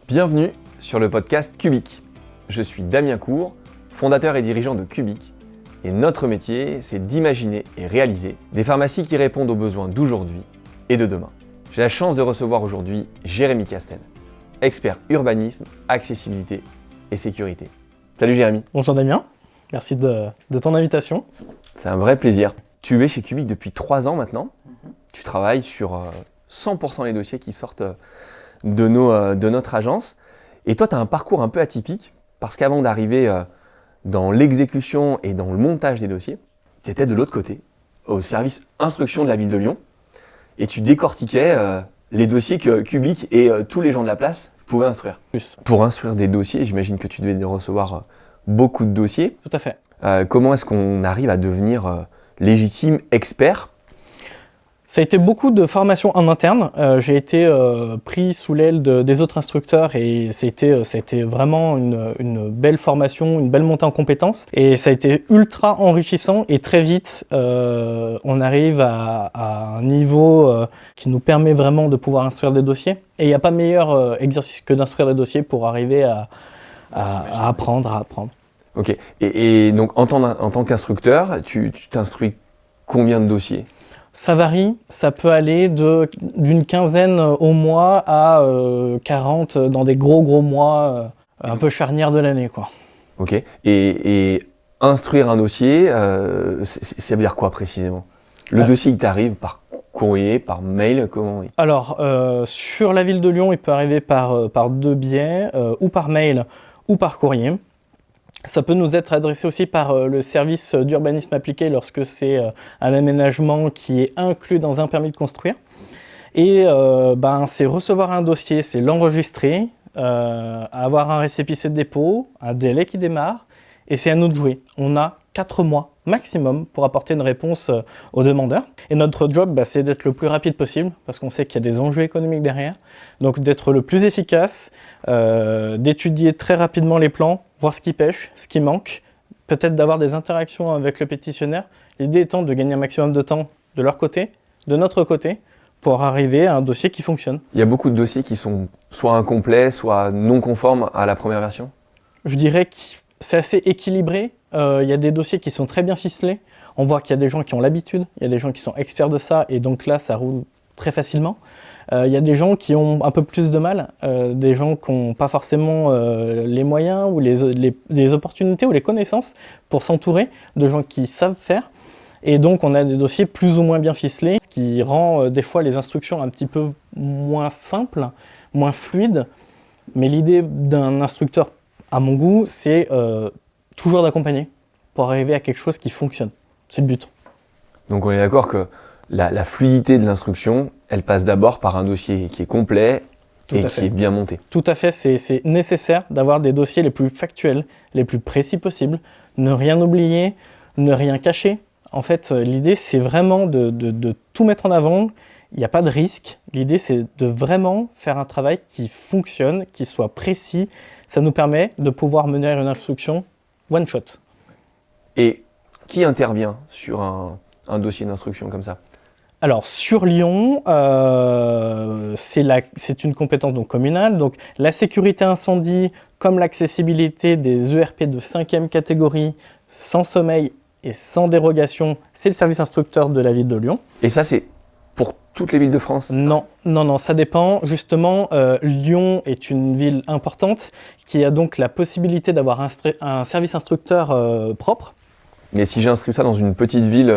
Bienvenue sur le podcast Cubic. Je suis Damien Cour, fondateur et dirigeant de Cubic, et notre métier, c'est d'imaginer et réaliser des pharmacies qui répondent aux besoins d'aujourd'hui et de demain. J'ai la chance de recevoir aujourd'hui Jérémy Castel, expert urbanisme, accessibilité et sécurité. Salut Jérémy. Bonjour Damien, merci de ton invitation. C'est un vrai plaisir. Tu es chez Cubic depuis 3 ans maintenant. Tu travailles sur 100% des dossiers qui sortent de notre agence. Et toi, tu as un parcours un peu atypique parce qu'avant d'arriver dans l'exécution et dans le montage des dossiers, tu étais de l'autre côté, au service instruction de la ville de Lyon. Et tu décortiquais les dossiers que Cubic et tous les gens de la place pouvaient instruire. Pour instruire des dossiers, j'imagine que tu devais recevoir beaucoup de dossiers. Tout à fait. Comment est-ce qu'on arrive à devenir légitime expert ? Ça a été beaucoup de formation en interne. J'ai été pris sous l'aile des autres instructeurs et ça a été vraiment une belle formation, une belle montée en compétences. Et ça a été ultra enrichissant et très vite, on arrive à un niveau qui nous permet vraiment de pouvoir instruire des dossiers. Et il n'y a pas meilleur exercice que d'instruire des dossiers pour arriver à apprendre. Ok. Et donc en tant qu'instructeur, tu t'instruis combien de dossiers ? Ça varie, ça peut aller d'une quinzaine au mois à 40 dans des gros mois un peu charnières de l'année, quoi. Ok. Et instruire un dossier, ça veut dire quoi précisément ? Le dossier, il t'arrive par courrier, par mail, comment ? Alors, sur la ville de Lyon, il peut arriver par deux biais, ou par mail ou par courrier. Ça peut nous être adressé aussi par le service d'urbanisme appliqué lorsque c'est un aménagement qui est inclus dans un permis de construire. Et c'est recevoir un dossier, c'est l'enregistrer, avoir un récépissé de dépôt, un délai qui démarre, et c'est à nous de jouer. On a 4 mois maximum pour apporter une réponse aux demandeurs. Et notre job, c'est d'être le plus rapide possible, parce qu'on sait qu'il y a des enjeux économiques derrière. Donc d'être le plus efficace, d'étudier très rapidement les plans, voir ce qui pêche, ce qui manque, peut-être d'avoir des interactions avec le pétitionnaire. L'idée étant de gagner un maximum de temps de leur côté, de notre côté, pour arriver à un dossier qui fonctionne. Il y a beaucoup de dossiers qui sont soit incomplets, soit non conformes à la première version ? Je dirais que c'est assez équilibré. Il y a des dossiers qui sont très bien ficelés. On voit qu'il y a des gens qui ont l'habitude, il y a des gens qui sont experts de ça, et donc là, ça roule très facilement. Il y a des gens qui ont un peu plus de mal, des gens qui n'ont pas forcément les moyens ou les opportunités ou les connaissances pour s'entourer de gens qui savent faire. Et donc, on a des dossiers plus ou moins bien ficelés, ce qui rend des fois les instructions un petit peu moins simples, moins fluides. Mais l'idée d'un instructeur, à mon goût, c'est toujours d'accompagner pour arriver à quelque chose qui fonctionne. C'est le but. Donc, on est d'accord que la fluidité de l'instruction, elle passe d'abord par un dossier qui est complet et qui est bien monté. Tout à fait, c'est nécessaire d'avoir des dossiers les plus factuels, les plus précis possibles, ne rien oublier, ne rien cacher. En fait, l'idée, c'est vraiment de tout mettre en avant. Il n'y a pas de risque. L'idée, c'est de vraiment faire un travail qui fonctionne, qui soit précis. Ça nous permet de pouvoir mener une instruction one shot. Et qui intervient sur un dossier d'instruction comme ça ? Alors sur Lyon, c'est une compétence donc communale. Donc la sécurité incendie, comme l'accessibilité des ERP de 5e catégorie, sans sommeil et sans dérogation, c'est le service instructeur de la ville de Lyon. Et ça, c'est pour toutes les villes de France ? Non, ça dépend. Justement, Lyon est une ville importante qui a donc la possibilité d'avoir un service instructeur propre. Mais si j'inscris ça dans une petite ville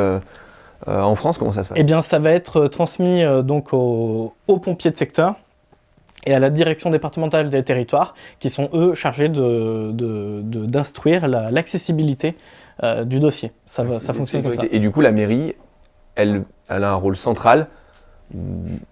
en France, comment ça se passe ? Eh bien, ça va être transmis donc aux pompiers de secteur et à la direction départementale des territoires, qui sont eux chargés d'instruire l'accessibilité du dossier. Ça fonctionne comme ça. Et du coup, la mairie, elle a un rôle central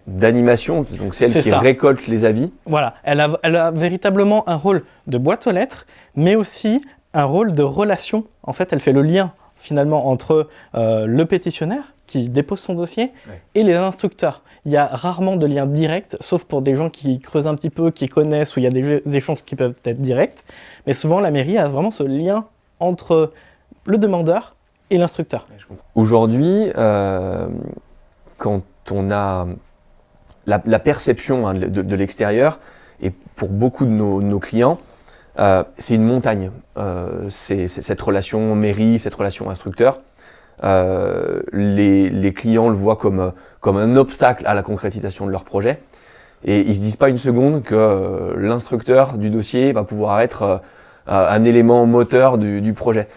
d'animation, donc c'est elle qui récolte les avis. Voilà, elle a véritablement un rôle de boîte aux lettres, mais aussi un rôle de relation. En fait, elle fait le lien finalement entre le pétitionnaire qui dépose son dossier et les instructeurs. Il y a rarement de lien direct, sauf pour des gens qui creusent un petit peu, qui connaissent, où il y a des échanges qui peuvent être directs. Mais souvent, la mairie a vraiment ce lien entre le demandeur et l'instructeur. Aujourd'hui, quand on a la perception de l'extérieur est pour beaucoup de nos clients, c'est une montagne. C'est cette relation mairie, cette relation instructeur. Les clients le voient comme un obstacle à la concrétisation de leur projet. Et ils ne se disent pas une seconde que l'instructeur du dossier va pouvoir être un élément moteur du projet.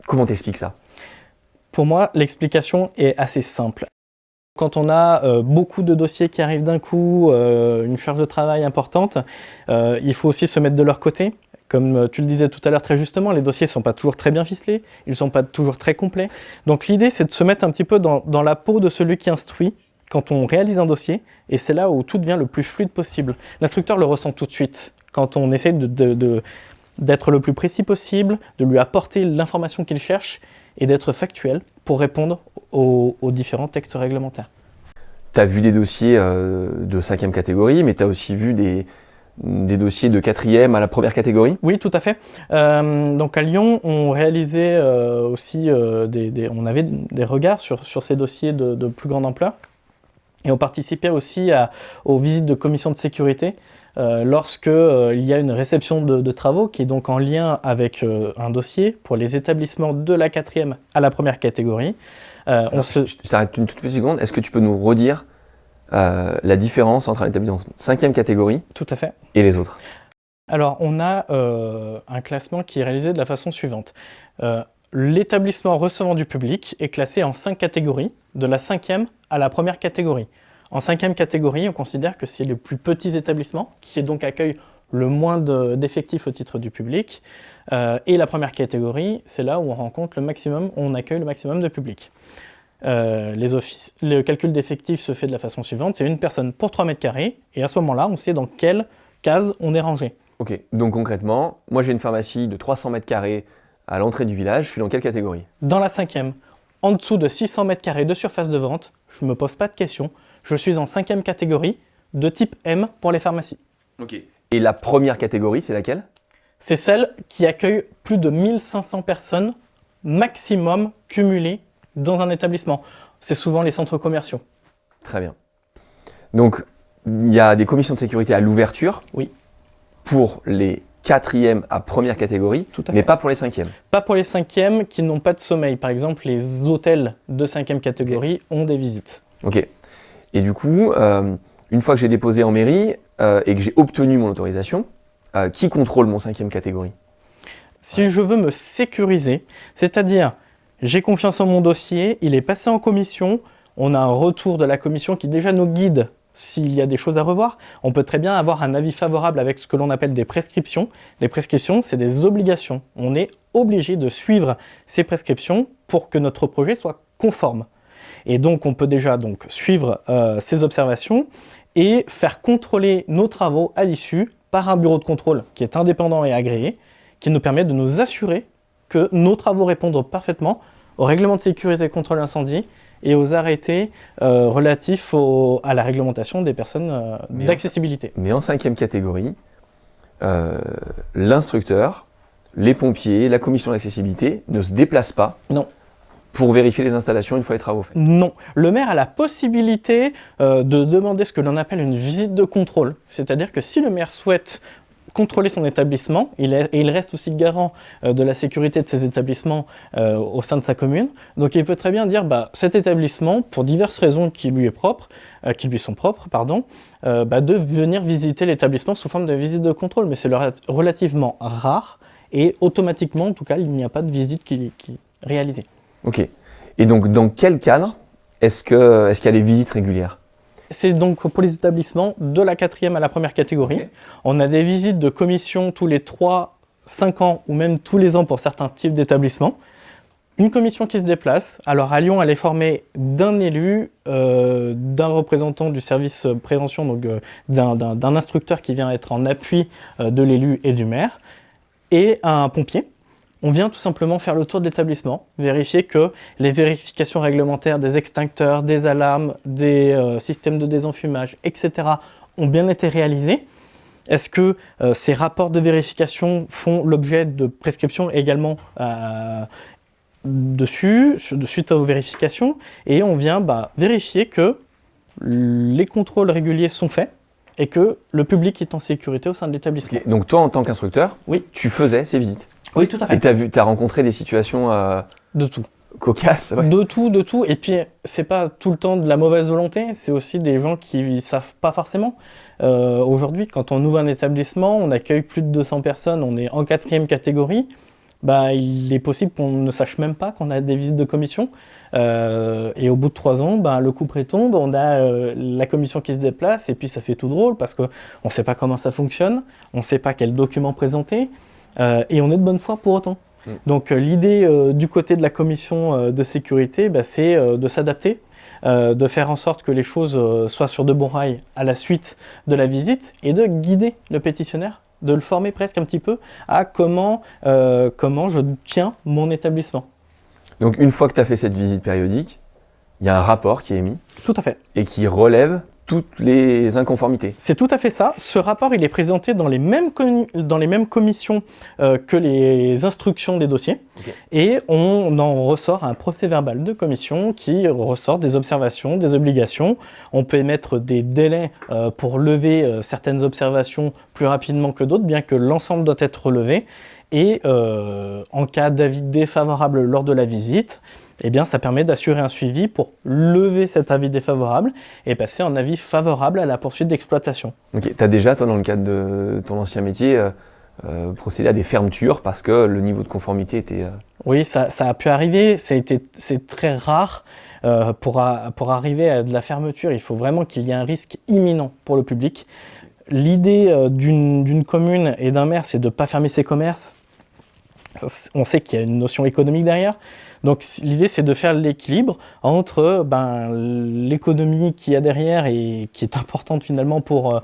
Comment t'expliques ça? Pour moi, l'explication est assez simple. Quand on a beaucoup de dossiers qui arrivent d'un coup, une charge de travail importante, il faut aussi se mettre de leur côté. Comme tu le disais tout à l'heure très justement, les dossiers ne sont pas toujours très bien ficelés, ils ne sont pas toujours très complets. Donc l'idée, c'est de se mettre un petit peu dans la peau de celui qui instruit quand on réalise un dossier, et c'est là où tout devient le plus fluide possible. L'instructeur le ressent tout de suite. Quand on essaie d'être le plus précis possible, de lui apporter l'information qu'il cherche, et d'être factuel pour répondre aux différents textes réglementaires. Tu as vu des dossiers de 5e catégorie, mais tu as aussi vu des dossiers de 4e à la première catégorie? Oui, tout à fait. Donc à Lyon, on réalisait aussi on avait des regards sur ces dossiers de plus grande ampleur. Et on participait aussi aux visites de commission de sécurité lorsque il y a une réception de travaux qui est donc en lien avec un dossier pour les établissements de la 4e à la première catégorie. Je t'arrête une toute petite seconde. Est-ce que tu peux nous redire la différence entre un établissement 5e catégorie Tout à fait. Et les autres? Alors, on a un classement qui est réalisé de la façon suivante. L'établissement recevant du public est classé en 5 catégories, de la 5e à la première catégorie. En 5e catégorie, on considère que c'est les plus petits établissements, qui donc accueillent le moins d'effectifs au titre du public. Et la première catégorie, c'est là où on accueille le maximum de public. Le calcul d'effectifs se fait de la façon suivante, c'est une personne pour 3 mètres carrés, et à ce moment-là, on sait dans quelle case on est rangé. Ok, donc concrètement, moi j'ai une pharmacie de 300 mètres carrés à l'entrée du village, je suis dans quelle catégorie? Dans la 5e, en dessous de 600 mètres carrés de surface de vente, je ne me pose pas de questions, je suis en 5e catégorie, de type M pour les pharmacies. Ok. Et la première catégorie, c'est laquelle? C'est celle qui accueille plus de 1500 personnes maximum cumulées dans un établissement. C'est souvent les centres commerciaux. Très bien. Donc, il y a des commissions de sécurité à l'ouverture. Oui. Pour les 4e à première catégorie, mais pas pour les 5e. Pas pour les 5e qui n'ont pas de sommeil. Par exemple, les hôtels de 5e catégorie ont des visites. Ok. Et du coup, une fois que j'ai déposé en mairie et que j'ai obtenu mon autorisation, qui contrôle mon 5e catégorie? Si je veux me sécuriser, c'est-à-dire j'ai confiance en mon dossier, il est passé en commission, on a un retour de la commission qui déjà nous guide s'il y a des choses à revoir, on peut très bien avoir un avis favorable avec ce que l'on appelle des prescriptions. Les prescriptions, c'est des obligations. On est obligé de suivre ces prescriptions pour que notre projet soit conforme. Et donc, on peut déjà suivre ces observations et faire contrôler nos travaux à l'issue par un bureau de contrôle qui est indépendant et agréé, qui nous permet de nous assurer que nos travaux répondent parfaitement au règlement de sécurité et contrôle incendie et aux arrêtés relatifs à la réglementation des personnes d'accessibilité. Mais en 5e catégorie, l'instructeur, les pompiers, la commission d'accessibilité ne se déplacent pas Non. Pour vérifier les installations une fois les travaux faits? Non. Le maire a la possibilité de demander ce que l'on appelle une visite de contrôle. C'est-à-dire que si le maire souhaite contrôler son établissement, il reste aussi garant de la sécurité de ses établissements au sein de sa commune. Donc il peut très bien dire cet établissement, pour diverses raisons qui lui sont propres, de venir visiter l'établissement sous forme de visite de contrôle. Mais c'est relativement rare et automatiquement, en tout cas, il n'y a pas de visite qui est réalisée. Ok. Et donc dans quel cadre est-ce qu'il y a des visites régulières? C'est donc pour les établissements de la 4e à la première catégorie. Okay. On a des visites de commission tous les 3, 5 ans ou même tous les ans pour certains types d'établissements. Une commission qui se déplace. Alors à Lyon, elle est formée d'un élu, d'un représentant du service prévention, donc d'un instructeur qui vient être en appui de l'élu et du maire, et un pompier. On vient tout simplement faire le tour de l'établissement, vérifier que les vérifications réglementaires des extincteurs, des alarmes, des systèmes de désenfumage, etc. ont bien été réalisés. Est-ce que ces rapports de vérification font l'objet de prescriptions également suite aux vérifications? Et on vient vérifier que les contrôles réguliers sont faits et que le public est en sécurité au sein de l'établissement. Ok. Donc toi, en tant qu'instructeur, Oui. tu faisais ces visites. Oui, tout à Et tu as rencontré des situations De tout. cocasses. Ouais. De tout. Et puis, c'est pas tout le temps de la mauvaise volonté, c'est aussi des gens qui savent pas forcément. Aujourd'hui, quand on ouvre un établissement, on accueille plus de 200 personnes, on est en 4e catégorie, bah, il est possible qu'on ne sache même pas qu'on a des visites de commission. Et au bout de 3 ans, bah, le coup près tombe, on a la commission qui se déplace, et puis ça fait tout drôle parce qu'on ne sait pas comment ça fonctionne, on ne sait pas quel document présenter, et on est de bonne foi pour autant. Donc l'idée du côté de la commission de sécurité, bah, c'est de s'adapter, de faire en sorte que les choses soient sur de bons rails à la suite de la visite et de guider le pétitionnaire, de le former presque un petit peu à comment je tiens mon établissement. Donc une fois que tu as fait cette visite périodique, il y a un rapport qui est émis Tout à fait. et qui relève toutes les inconformités. C'est tout à fait ça. Ce rapport, il est présenté dans les mêmes commissions que les instructions des dossiers. Okay. Et on en ressort un procès-verbal de commission qui ressort des observations, des obligations. On peut émettre des délais pour lever certaines observations plus rapidement que d'autres, bien que l'ensemble doit être relevé. Et en cas d'avis défavorable lors de la visite, eh bien, ça permet d'assurer un suivi pour lever cet avis défavorable et passer en avis favorable à la poursuite d'exploitation. Ok, tu as déjà, toi, dans le cadre de ton ancien métier, procédé à des fermetures parce que le niveau de conformité était... Oui, ça a pu arriver, c'est très rare. Pour arriver à de la fermeture, il faut vraiment qu'il y ait un risque imminent pour le public. L'idée d'une commune et d'un maire, c'est de ne pas fermer ses commerces. On sait qu'il y a une notion économique derrière. Donc l'idée, c'est de faire l'équilibre entre l'économie qu'il y a derrière et qui est importante finalement pour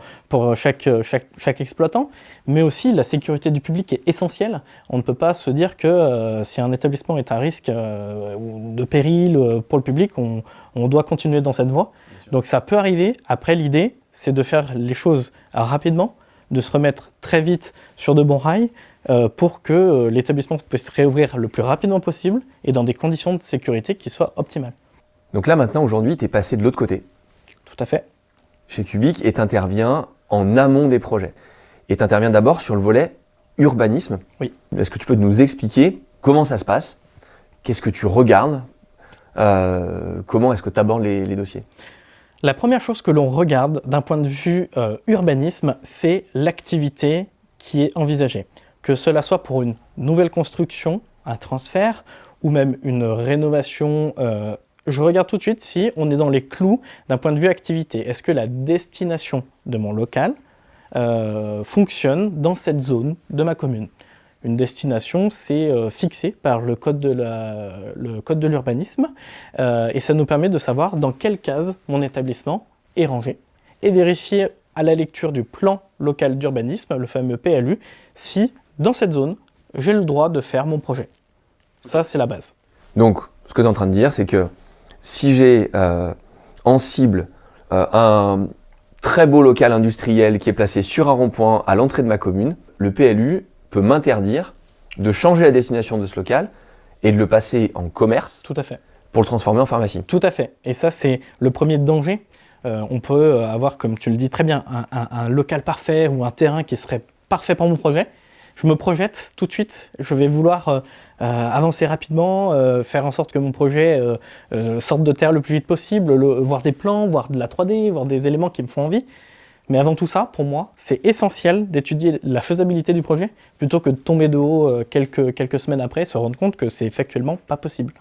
chaque exploitant, mais aussi la sécurité du public est essentielle. On ne peut pas se dire que si un établissement est à risque de péril pour le public, on doit continuer dans cette voie. Donc ça peut arriver. Après, l'idée, c'est de faire les choses rapidement, de se remettre très vite sur de bons rails, pour que l'établissement puisse se réouvrir le plus rapidement possible et dans des conditions de sécurité qui soient optimales. Donc là, maintenant, aujourd'hui, tu es passé de l'autre côté. Tout à fait. Chez Cubic, et tu interviens en amont des projets. Et tu interviens d'abord sur le volet urbanisme. Oui. Est-ce que tu peux nous expliquer comment ça se passe? Qu'est-ce que tu regardes? Comment est-ce que tu abordes les dossiers? La première chose que l'on regarde d'un point de vue urbanisme, c'est l'activité qui est envisagée. Que cela soit pour une nouvelle construction, un transfert ou même une rénovation. Je regarde tout de suite si on est dans les clous d'un point de vue activité. Est-ce que la destination de mon local fonctionne dans cette zone de ma commune? Une destination, c'est fixé par le code de l'urbanisme et ça nous permet de savoir dans quelle case mon établissement est rangé et vérifier à la lecture du plan local d'urbanisme, le fameux PLU, si dans cette zone, j'ai le droit de faire mon projet. Ça, c'est la base. Donc, ce que tu es en train de dire, c'est que si j'ai en cible un très beau local industriel qui est placé sur un rond-point à l'entrée de ma commune, le PLU peut m'interdire de changer la destination de ce local et de le passer en commerce. Tout à fait. Pour le transformer en pharmacie. Tout à fait. Et ça, c'est le premier danger. On peut avoir, comme tu le dis très bien, un local parfait ou un terrain qui serait parfait pour mon projet. Je me projette tout de suite. Je vais vouloir avancer rapidement, faire en sorte que mon projet sorte de terre le plus vite possible, voir des plans, voir de la 3D, voir des éléments qui me font envie. Mais avant tout ça, pour moi, c'est essentiel d'étudier la faisabilité du projet plutôt que de tomber de haut quelques semaines après et se rendre compte que c'est factuellement pas possible.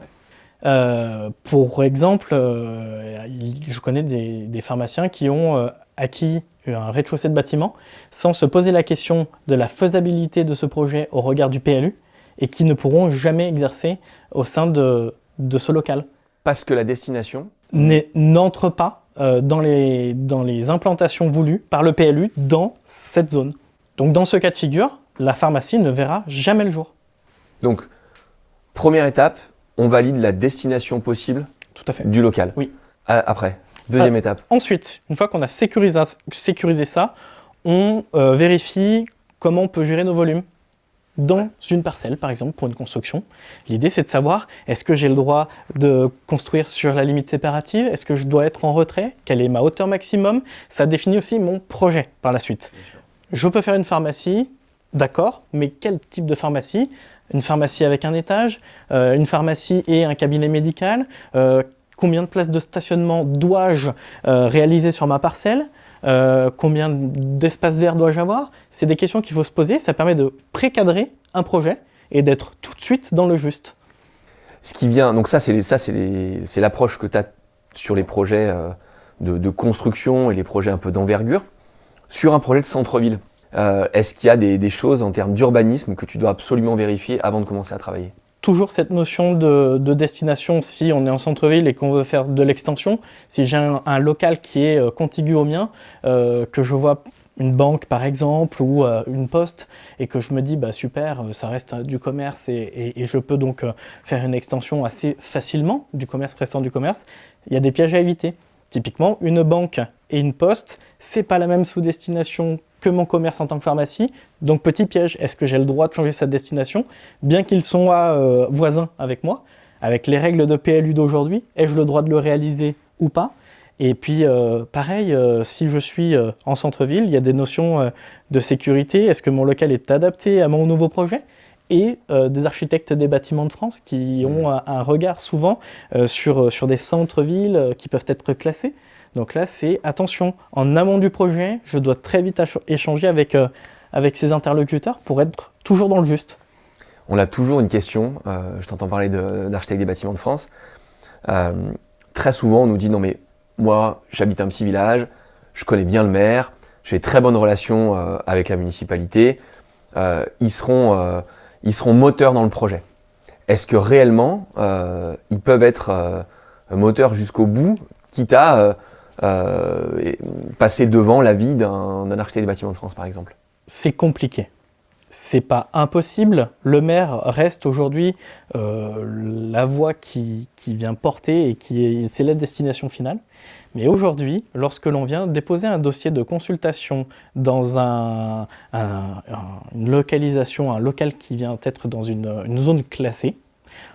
Pour exemple, je connais des pharmaciens qui ont acquis un rez-de-chaussée de bâtiment sans se poser la question de la faisabilité de ce projet au regard du PLU et qui ne pourront jamais exercer au sein de ce local. Parce que la destination n'entre pas dans les implantations voulues par le PLU dans cette zone. Donc dans ce cas de figure, la pharmacie ne verra jamais le jour. Donc, première étape, on valide la destination possible Tout à fait. Du local. Oui. Après, deuxième étape. Ensuite, une fois qu'on a sécurisé ça, on vérifie comment on peut gérer nos volumes dans une parcelle, par exemple, pour une construction. L'idée, c'est de savoir, est-ce que j'ai le droit de construire sur la limite séparative? Est-ce que je dois être en retrait? Quelle est ma hauteur maximum? Ça définit aussi mon projet par la suite. Je peux faire une pharmacie, d'accord, mais quel type de pharmacie? Une pharmacie avec un étage, une pharmacie et un cabinet médical, combien de places de stationnement dois-je réaliser sur ma parcelle? Combien d'espace vert dois-je avoir? C'est des questions qu'il faut se poser, ça permet de précadrer un projet et d'être tout de suite dans le juste. Ce qui vient, donc c'est l'approche que tu as sur les projets de construction et les projets un peu d'envergure. Sur un projet de centre-ville, est-ce qu'il y a des choses en termes d'urbanisme que tu dois absolument vérifier avant de commencer à travailler? Toujours cette notion de destination, si on est en centre-ville et qu'on veut faire de l'extension, si j'ai un local qui est contigu au mien, que je vois une banque par exemple ou une poste et que je me dis bah super, ça reste du commerce et je peux donc faire une extension assez facilement du commerce restant du commerce, il y a des pièges à éviter. Typiquement, une banque et une poste, c'est pas la même sous-destination que mon commerce en tant que pharmacie. Donc petit piège, est-ce que j'ai le droit de changer sa destination, bien qu'ils soient voisins avec moi? Avec les règles de PLU d'aujourd'hui, ai-je le droit de le réaliser ou pas? Et puis pareil, si je suis en centre-ville, il y a des notions de sécurité. Est-ce que mon local est adapté à mon nouveau projet? Et des architectes des bâtiments de France qui ont un regard souvent sur des centres-villes qui peuvent être classés. Donc là, c'est attention, en amont du projet, je dois très vite échanger avec ces interlocuteurs pour être toujours dans le juste. On a toujours une question, je t'entends parler d'architectes des bâtiments de France. Très souvent, on nous dit non mais moi, j'habite un petit village, je connais bien le maire, j'ai de très bonnes relations avec la municipalité, ils seront moteurs dans le projet. Est-ce que réellement, ils peuvent être moteurs jusqu'au bout, quitte à passer devant l'avis d'un architecte des bâtiments de France, par exemple? C'est compliqué. C'est pas impossible. Le maire reste aujourd'hui la voix qui vient porter et c'est la destination finale. Mais aujourd'hui, lorsque l'on vient déposer un dossier de consultation dans une localisation, un local qui vient être dans une zone classée,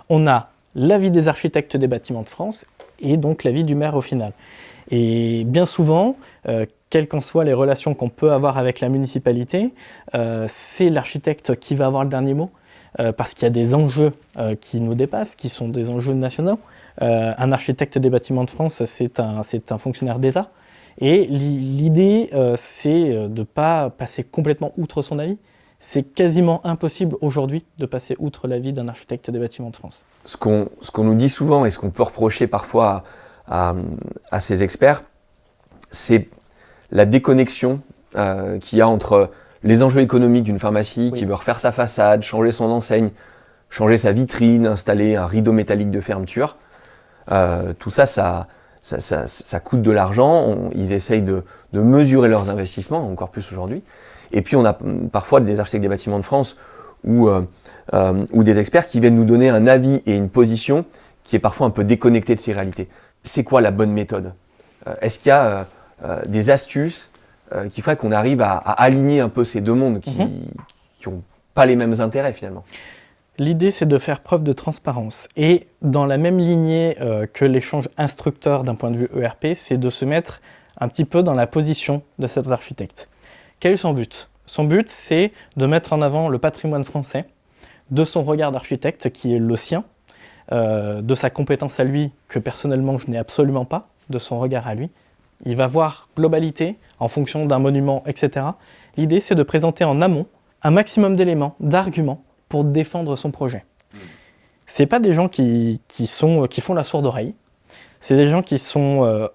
on a l'avis des architectes des bâtiments de France et donc l'avis du maire au final. Et bien souvent, quelles qu'en soient les relations qu'on peut avoir avec la municipalité, c'est l'architecte qui va avoir le dernier mot, parce qu'il y a des enjeux qui nous dépassent, qui sont des enjeux nationaux. Un architecte des bâtiments de France, c'est un fonctionnaire d'État. Et l'idée, c'est de ne pas passer complètement outre son avis. C'est quasiment impossible aujourd'hui de passer outre l'avis d'un architecte des bâtiments de France. Ce qu'on nous dit souvent et ce qu'on peut reprocher parfois à ces experts, c'est la déconnexion qu'il y a entre les enjeux économiques d'une pharmacie qui veut refaire sa façade, changer son enseigne, changer sa vitrine, installer un rideau métallique de fermeture. Tout ça, ça coûte de l'argent. Ils essayent de mesurer leurs investissements, encore plus aujourd'hui. Et puis on a parfois des architectes des bâtiments de France ou des experts qui viennent nous donner un avis et une position qui est parfois un peu déconnectée de ces réalités. C'est quoi la bonne méthode? Est-ce qu'il y a des astuces qui feraient qu'on arrive à aligner un peu ces deux mondes qui n'ont pas les mêmes intérêts finalement? L'idée, c'est de faire preuve de transparence. Et dans la même lignée que l'échange instructeur d'un point de vue ERP, c'est de se mettre un petit peu dans la position de cet architecte. Quel est son but? Son but, c'est de mettre en avant le patrimoine français, de son regard d'architecte qui est le sien, de sa compétence à lui que personnellement je n'ai absolument pas, de son regard à lui. Il va voir globalité en fonction d'un monument, etc. L'idée, c'est de présenter en amont un maximum d'éléments, d'arguments pour défendre son projet. Ce n'est pas des gens qui font la sourde oreille, c'est des gens qui sont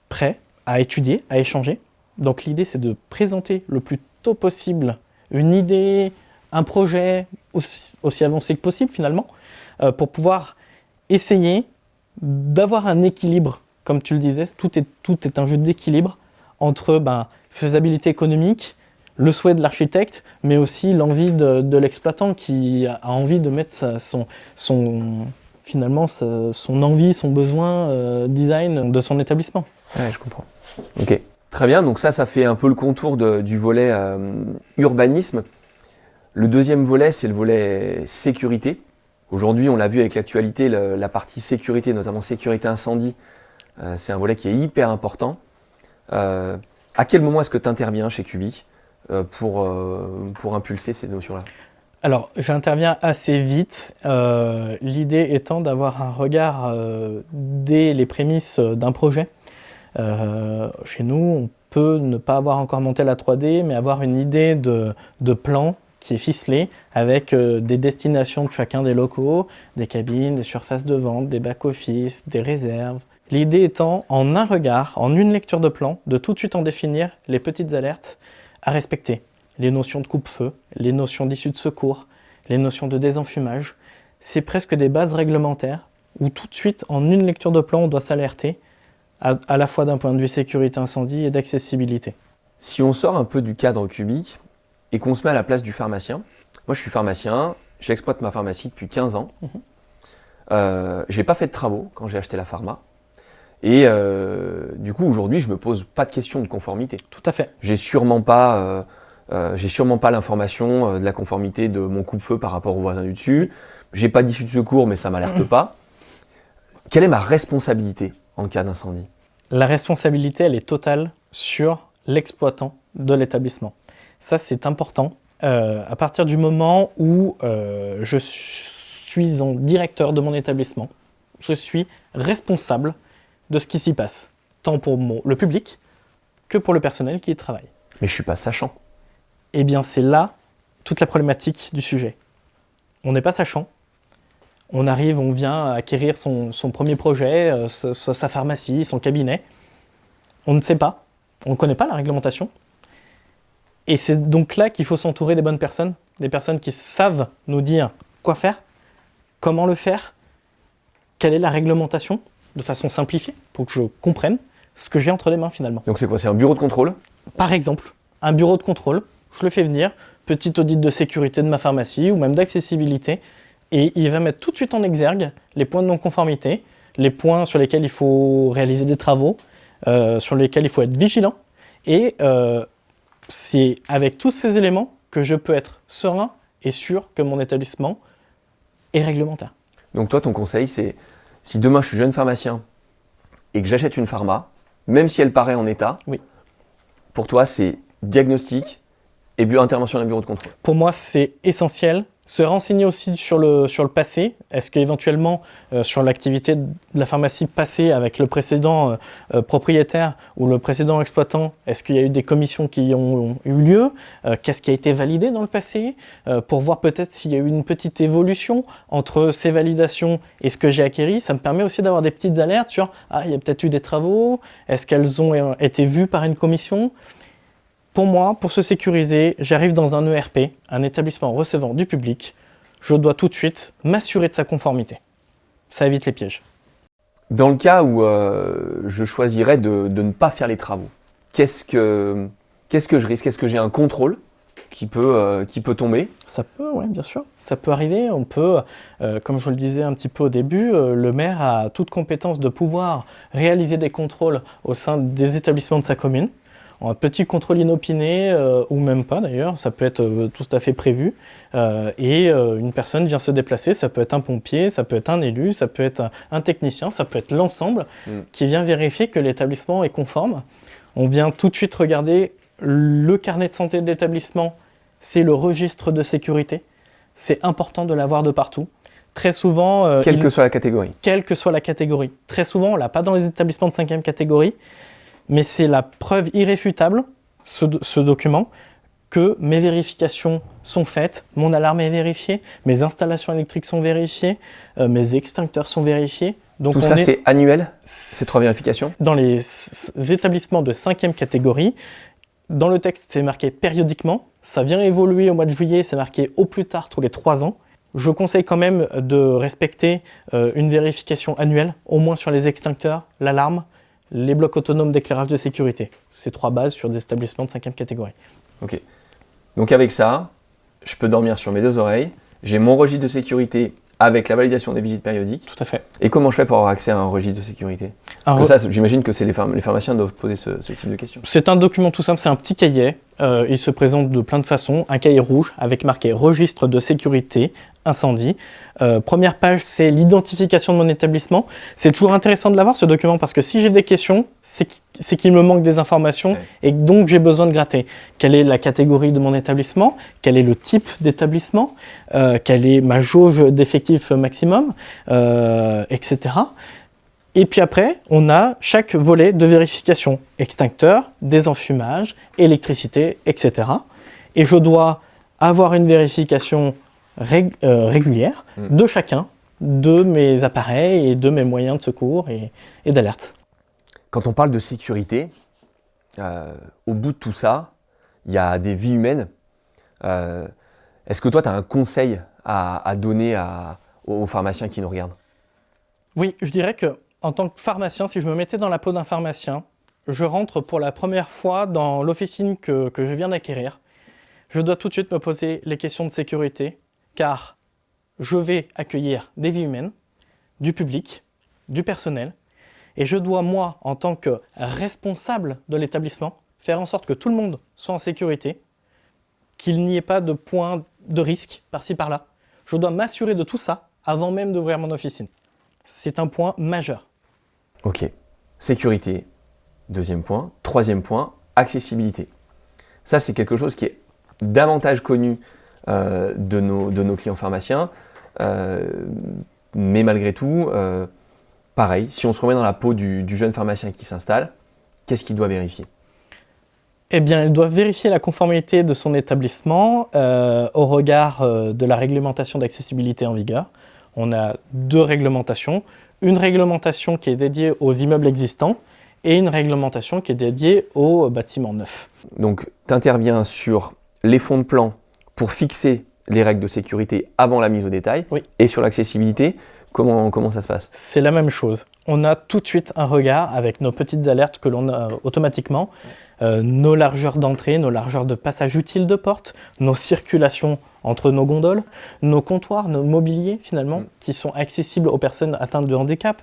prêts à étudier, à échanger. Donc l'idée, c'est de présenter le plus tôt possible une idée, un projet aussi avancé que possible finalement, pour pouvoir essayer d'avoir un équilibre. Comme tu le disais, tout est un jeu d'équilibre entre faisabilité économique, le souhait de l'architecte, mais aussi l'envie de l'exploitant qui a envie de mettre son envie, son besoin design de son établissement. Ouais, je comprends. Ok, très bien. Donc ça fait un peu le contour du volet urbanisme. Le deuxième volet, c'est le volet sécurité. Aujourd'hui, on l'a vu avec l'actualité, la partie sécurité, notamment sécurité incendie, c'est un volet qui est hyper important. À quel moment est-ce que tu interviens chez Cubic pour impulser ces notions-là? Alors, j'interviens assez vite, l'idée étant d'avoir un regard dès les prémices d'un projet. Chez nous, on peut ne pas avoir encore monté la 3D, mais avoir une idée de plan qui est ficelé avec des destinations de chacun des locaux, des cabines, des surfaces de vente, des back-office, des réserves. L'idée étant, en un regard, en une lecture de plan, de tout de suite en définir les petites alertes à respecter. Les notions de coupe-feu, les notions d'issue de secours, les notions de désenfumage. C'est presque des bases réglementaires où tout de suite, en une lecture de plan, on doit s'alerter à la fois d'un point de vue sécurité incendie et d'accessibilité. Si on sort un peu du cadre Cubic et qu'on se met à la place du pharmacien, moi je suis pharmacien, j'exploite ma pharmacie depuis 15 ans. J'ai pas fait de travaux quand j'ai acheté la pharma. Et du coup, aujourd'hui, je me pose pas de questions de conformité. Tout à fait. J'ai sûrement pas l'information de la conformité de mon coupe-feu par rapport au voisin du dessus. J'ai pas d'issue de secours, mais ça m'alerte pas. Quelle est ma responsabilité en cas d'incendie? La responsabilité, elle est totale sur l'exploitant de l'établissement. Ça, c'est important. À partir du moment où je suis en directeur de mon établissement, je suis responsable de ce qui s'y passe, tant pour le public que pour le personnel qui y travaille. Mais je suis pas sachant. Eh bien, c'est là toute la problématique du sujet. On n'est pas sachant. On arrive, on vient acquérir son premier projet, sa pharmacie, son cabinet. On ne sait pas, on ne connaît pas la réglementation. Et c'est donc là qu'il faut s'entourer des bonnes personnes, des personnes qui savent nous dire quoi faire, comment le faire, quelle est la réglementation, de façon simplifiée, pour que je comprenne ce que j'ai entre les mains finalement. Donc c'est quoi? C'est un bureau de contrôle? Par exemple, un bureau de contrôle, je le fais venir, petit audit de sécurité de ma pharmacie ou même d'accessibilité, et il va mettre tout de suite en exergue les points de non-conformité, les points sur lesquels il faut réaliser des travaux, sur lesquels il faut être vigilant, et c'est avec tous ces éléments que je peux être serein et sûr que mon établissement est réglementaire. Donc toi, ton conseil, c'est si demain je suis jeune pharmacien et que j'achète une pharma, même si elle paraît en état, oui. Pour toi, c'est diagnostic et intervention d'un bureau de contrôle. Pour moi, c'est essentiel. Se renseigner aussi sur le passé. Est-ce qu'éventuellement, sur l'activité de la pharmacie passée avec le précédent propriétaire ou le précédent exploitant, est-ce qu'il y a eu des commissions qui ont eu lieu? Qu'est-ce qui a été validé dans le passé? Pour voir peut-être s'il y a eu une petite évolution entre ces validations et ce que j'ai acquis. Ça me permet aussi d'avoir des petites alertes sur « Ah, il y a peut-être eu des travaux. Est-ce qu'elles ont été vues par une commission ?» Pour moi, pour se sécuriser, j'arrive dans un ERP, un établissement recevant du public. Je dois tout de suite m'assurer de sa conformité. Ça évite les pièges. Dans le cas où je choisirais de ne pas faire les travaux, qu'est-ce que je risque? Est-ce que j'ai un contrôle qui peut tomber? Ça peut, oui, bien sûr. Ça peut arriver. On peut, comme je le disais un petit peu au début, le maire a toute compétence de pouvoir réaliser des contrôles au sein des établissements de sa commune. Un petit contrôle inopiné, ou même pas d'ailleurs, ça peut être tout à fait prévu. Et une personne vient se déplacer, ça peut être un pompier, ça peut être un élu, ça peut être un technicien, ça peut être l'ensemble qui vient vérifier que l'établissement est conforme. On vient tout de suite regarder le carnet de santé de l'établissement, c'est le registre de sécurité. C'est important de l'avoir de partout. Très souvent... Quelle que soit la catégorie. Quelle que soit la catégorie. Très souvent, on ne l'a pas dans les établissements de 5e catégorie. Mais c'est la preuve irréfutable, ce document, que mes vérifications sont faites, mon alarme est vérifiée, mes installations électriques sont vérifiées, mes extincteurs sont vérifiés. Donc tout ça, c'est annuel, ces 3 vérifications? Dans les établissements de 5e catégorie, dans le texte, c'est marqué périodiquement. Ça vient évoluer au mois de juillet, c'est marqué au plus tard tous les 3 ans. Je conseille quand même de respecter une vérification annuelle, au moins sur les extincteurs, l'alarme, les blocs autonomes d'éclairage de sécurité. C'est 3 bases sur des établissements de 5e catégorie. Ok. Donc avec ça, je peux dormir sur mes 2 oreilles. J'ai mon registre de sécurité avec la validation des visites périodiques. Tout à fait. Et comment je fais pour avoir accès à un registre de sécurité? Ça, j'imagine que les pharmaciens doivent poser ce type de questions. C'est un document tout simple, c'est un petit cahier Il se présente de plein de façons. Un cahier rouge avec marqué registre de sécurité, incendie. Première page, c'est l'identification de mon établissement. C'est toujours intéressant de l'avoir ce document parce que si j'ai des questions, c'est qu'il me manque des informations et donc j'ai besoin de gratter. Quelle est la catégorie de mon établissement? Quel est le type d'établissement? Quelle est ma jauge d'effectifs maximum? Etc. Et puis après, on a chaque volet de vérification. Extincteur, désenfumage, électricité, etc. Et je dois avoir une vérification régulière de chacun de mes appareils et de mes moyens de secours et d'alerte. Quand on parle de sécurité, au bout de tout ça, il y a des vies humaines. Est-ce que toi, tu as un conseil à donner aux pharmaciens qui nous regardent? Oui, je dirais que en tant que pharmacien, si je me mettais dans la peau d'un pharmacien, je rentre pour la première fois dans l'officine que je viens d'acquérir. Je dois tout de suite me poser les questions de sécurité, car je vais accueillir des vies humaines, du public, du personnel, et je dois, moi, en tant que responsable de l'établissement, faire en sorte que tout le monde soit en sécurité, qu'il n'y ait pas de point de risque par-ci par-là. Je dois m'assurer de tout ça avant même d'ouvrir mon officine. C'est un point majeur. Ok, sécurité, deuxième point. Troisième point, accessibilité. Ça, c'est quelque chose qui est davantage connu de nos clients pharmaciens, mais malgré tout, pareil, si on se remet dans la peau du jeune pharmacien qui s'installe, qu'est-ce qu'il doit vérifier? Eh bien, il doit vérifier la conformité de son établissement au regard de la réglementation d'accessibilité en vigueur. On a deux réglementations. Une réglementation qui est dédiée aux immeubles existants et une réglementation qui est dédiée aux bâtiments neufs. Donc, tu interviens sur les fonds de plan pour fixer les règles de sécurité avant la mise au détail. Oui. Et sur l'accessibilité, comment ça se passe? C'est la même chose. On a tout de suite un regard avec nos petites alertes que l'on a automatiquement, nos largeurs d'entrée, nos largeurs de passage utile de porte, nos circulations entre nos gondoles, nos comptoirs, nos mobiliers finalement, qui sont accessibles aux personnes atteintes de handicap.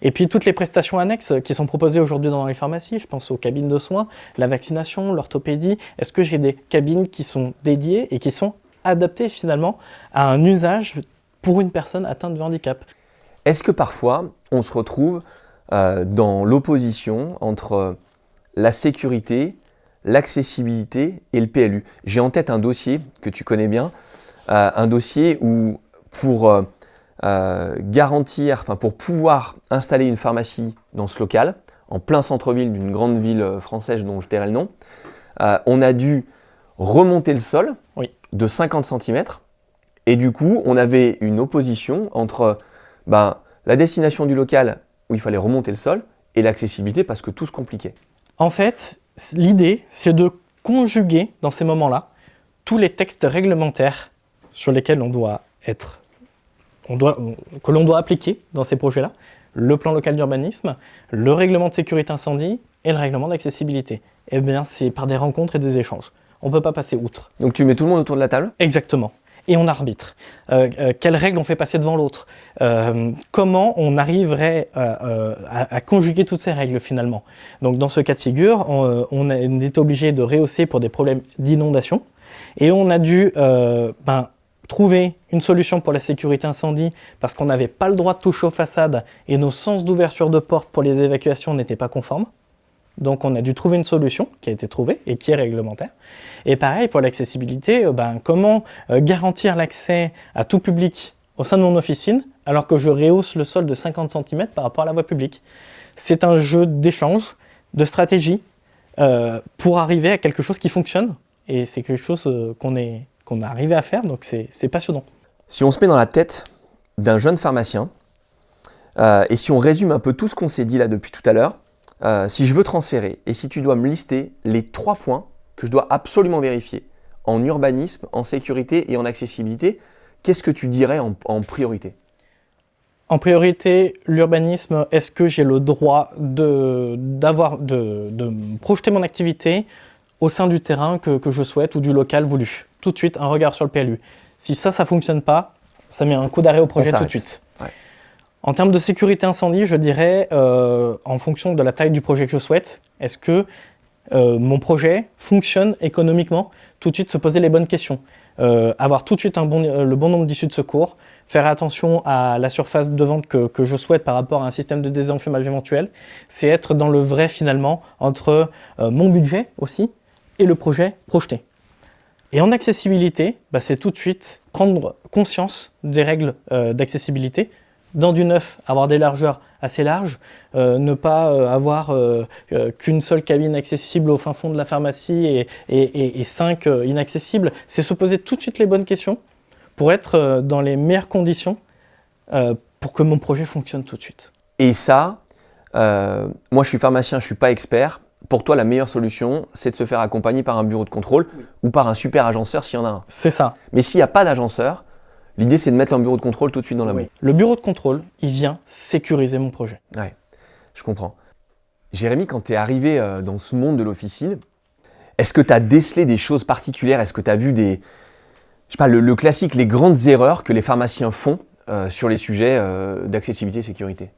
Et puis toutes les prestations annexes qui sont proposées aujourd'hui dans les pharmacies, je pense aux cabines de soins, la vaccination, l'orthopédie. Est-ce que j'ai des cabines qui sont dédiées et qui sont adaptées finalement à un usage pour une personne atteinte de handicap? Est-ce que parfois on se retrouve dans l'opposition entre la sécurité, l'accessibilité et le PLU? J'ai en tête un dossier que tu connais bien, un dossier où pour pour pouvoir installer une pharmacie dans ce local, en plein centre-ville d'une grande ville française dont je tairai le nom, on a dû remonter le sol de 50 cm et du coup on avait une opposition entre la destination du local où il fallait remonter le sol et l'accessibilité parce que tout se compliquait. En fait, l'idée, c'est de conjuguer dans ces moments-là tous les textes réglementaires sur lesquels que l'on doit appliquer dans ces projets-là, le plan local d'urbanisme, le règlement de sécurité incendie et le règlement d'accessibilité. Eh bien, c'est par des rencontres et des échanges. On ne peut pas passer outre. Donc tu mets tout le monde autour de la table? Exactement. Et on arbitre. Quelles règles on fait passer devant l'autre? Comment on arriverait à conjuguer toutes ces règles finalement? Donc dans ce cas de figure, on est obligé de rehausser pour des problèmes d'inondation et on a dû trouver une solution pour la sécurité incendie parce qu'on n'avait pas le droit de toucher aux façades et nos sens d'ouverture de porte pour les évacuations n'étaient pas conformes. Donc on a dû trouver une solution qui a été trouvée et qui est réglementaire. Et pareil pour l'accessibilité, comment garantir l'accès à tout public au sein de mon officine alors que je rehausse le sol de 50 cm par rapport à la voie publique. C'est un jeu d'échange, de stratégie pour arriver à quelque chose qui fonctionne. Et c'est quelque chose qu'on est arrivé à faire, donc c'est passionnant. Si on se met dans la tête d'un jeune pharmacien, et si on résume un peu tout ce qu'on s'est dit là depuis tout à l'heure, si je veux transférer et si tu dois me lister les 3 points que je dois absolument vérifier en urbanisme, en sécurité et en accessibilité, qu'est-ce que tu dirais en priorité? En priorité, l'urbanisme, est-ce que j'ai le droit de projeter mon activité au sein du terrain que je souhaite ou du local voulu? Tout de suite, un regard sur le PLU. Si ça ne fonctionne pas, ça met un coup d'arrêt au projet tout de suite. Ouais. En termes de sécurité incendie, je dirais, en fonction de la taille du projet que je souhaite, est-ce que mon projet fonctionne économiquement, tout de suite se poser les bonnes questions, avoir tout de suite le bon nombre d'issues de secours, faire attention à la surface de vente que je souhaite par rapport à un système de désenfumage éventuel, c'est être dans le vrai finalement entre mon budget aussi et le projet projeté. Et en accessibilité, c'est tout de suite prendre conscience des règles d'accessibilité. Dans du neuf, avoir des largeurs assez larges, ne pas avoir qu'une seule cabine accessible au fin fond de la pharmacie et 5 inaccessibles. C'est se poser tout de suite les bonnes questions pour être dans les meilleures conditions pour que mon projet fonctionne tout de suite. Et ça, moi je suis pharmacien, je ne suis pas expert. Pour toi, la meilleure solution, c'est de se faire accompagner par un bureau de contrôle ou par un super agenceur s'il y en a un. C'est ça. Mais s'il n'y a pas d'agenceur, l'idée c'est de mettre un bureau de contrôle tout de suite dans la boucle. Le bureau de contrôle, il vient sécuriser mon projet. Ouais, je comprends. Jérémy, quand tu es arrivé dans ce monde de l'officine, est-ce que tu as décelé des choses particulières? Est-ce que tu as vu le classique, les grandes erreurs que les pharmaciens font sur les sujets d'accessibilité et sécurité?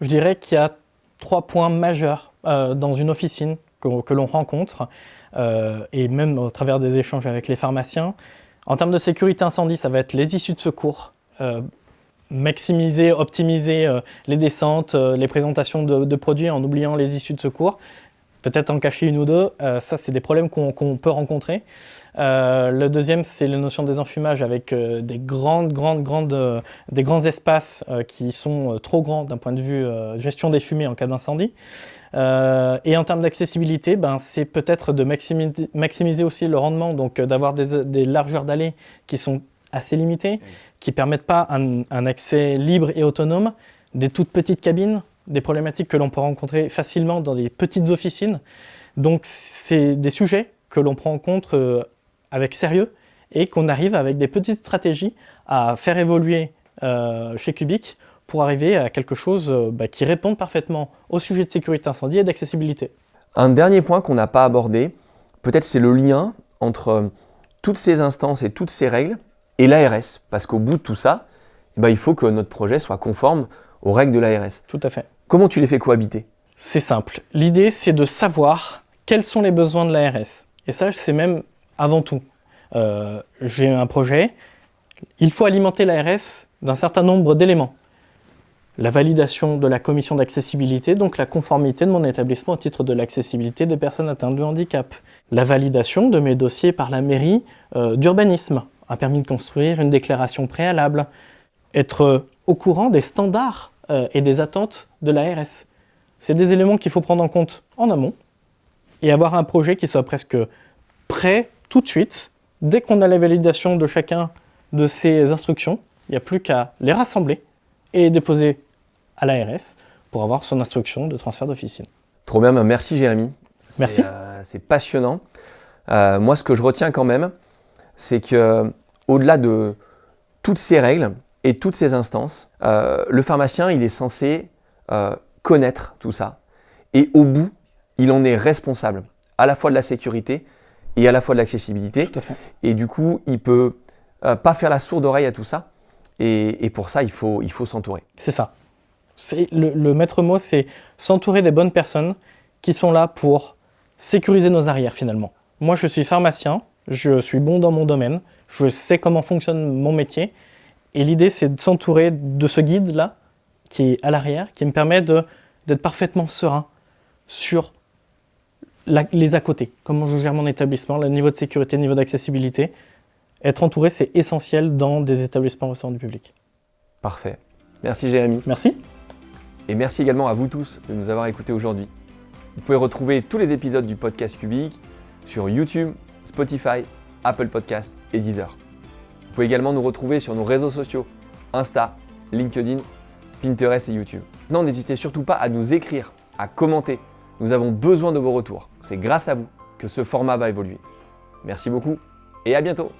Je dirais qu'il y a 3 points majeurs dans une officine que l'on rencontre, et même au travers des échanges avec les pharmaciens. En termes de sécurité incendie, ça va être les issues de secours, maximiser, optimiser les descentes, les présentations de produits en oubliant les issues de secours. Peut-être en cacher une ou deux, ça c'est des problèmes qu'on peut rencontrer. Le deuxième, c'est la notion des enfumages avec des grands espaces qui sont trop grands d'un point de vue gestion des fumées en cas d'incendie. Et en termes d'accessibilité, c'est peut-être de maximiser aussi le rendement, donc d'avoir des largeurs d'allées qui sont assez limitées, qui ne permettent pas un accès libre et autonome, des toutes petites cabines, des problématiques que l'on peut rencontrer facilement dans les petites officines. Donc c'est des sujets que l'on prend en compte avec sérieux et qu'on arrive avec des petites stratégies à faire évoluer chez Cubic pour arriver à quelque chose qui réponde parfaitement au sujet de sécurité incendie et d'accessibilité. Un dernier point qu'on n'a pas abordé, peut-être c'est le lien entre toutes ces instances et toutes ces règles et l'ARS. Parce qu'au bout de tout ça, il faut que notre projet soit conforme aux règles de l'ARS. Tout à fait. Comment tu les fais cohabiter? C'est simple. L'idée, c'est de savoir quels sont les besoins de l'ARS. Et ça, c'est même avant tout. J'ai un projet, il faut alimenter l'ARS d'un certain nombre d'éléments. La validation de la commission d'accessibilité, donc la conformité de mon établissement au titre de l'accessibilité des personnes atteintes de handicap. La validation de mes dossiers par la mairie d'urbanisme, un permis de construire, une déclaration préalable. Être au courant des standards et des attentes de l'ARS. C'est des éléments qu'il faut prendre en compte en amont et avoir un projet qui soit presque prêt tout de suite. Dès qu'on a la validation de chacun de ces instructions, il n'y a plus qu'à les rassembler et les déposer à l'ARS pour avoir son instruction de transfert d'officine. Trop bien, merci Jérémy. Merci. C'est passionnant. Moi, ce que je retiens quand même, c'est qu'au-delà de toutes ces règles et toutes ces instances, le pharmacien, il est censé connaître tout ça. Et au bout, il en est responsable, à la fois de la sécurité et à la fois de l'accessibilité. Tout à fait. Et du coup, il ne peut pas faire la sourde oreille à tout ça. Et pour ça, il faut s'entourer. C'est ça. Le maître mot, c'est s'entourer des bonnes personnes qui sont là pour sécuriser nos arrières finalement. Moi, je suis pharmacien, je suis bon dans mon domaine, je sais comment fonctionne mon métier. Et l'idée, c'est de s'entourer de ce guide-là, qui est à l'arrière, qui me permet d'être parfaitement serein sur les à côté. Comment je gère mon établissement, le niveau de sécurité, le niveau d'accessibilité. Être entouré, c'est essentiel dans des établissements recevant du public. Parfait. Merci Jérémy. Merci. Et merci également à vous tous de nous avoir écoutés aujourd'hui. Vous pouvez retrouver tous les épisodes du podcast Cubic sur YouTube, Spotify, Apple Podcast et Deezer. Vous pouvez également nous retrouver sur nos réseaux sociaux, Insta, LinkedIn, Pinterest et YouTube. Non, n'hésitez surtout pas à nous écrire, à commenter. Nous avons besoin de vos retours. C'est grâce à vous que ce format va évoluer. Merci beaucoup et à bientôt.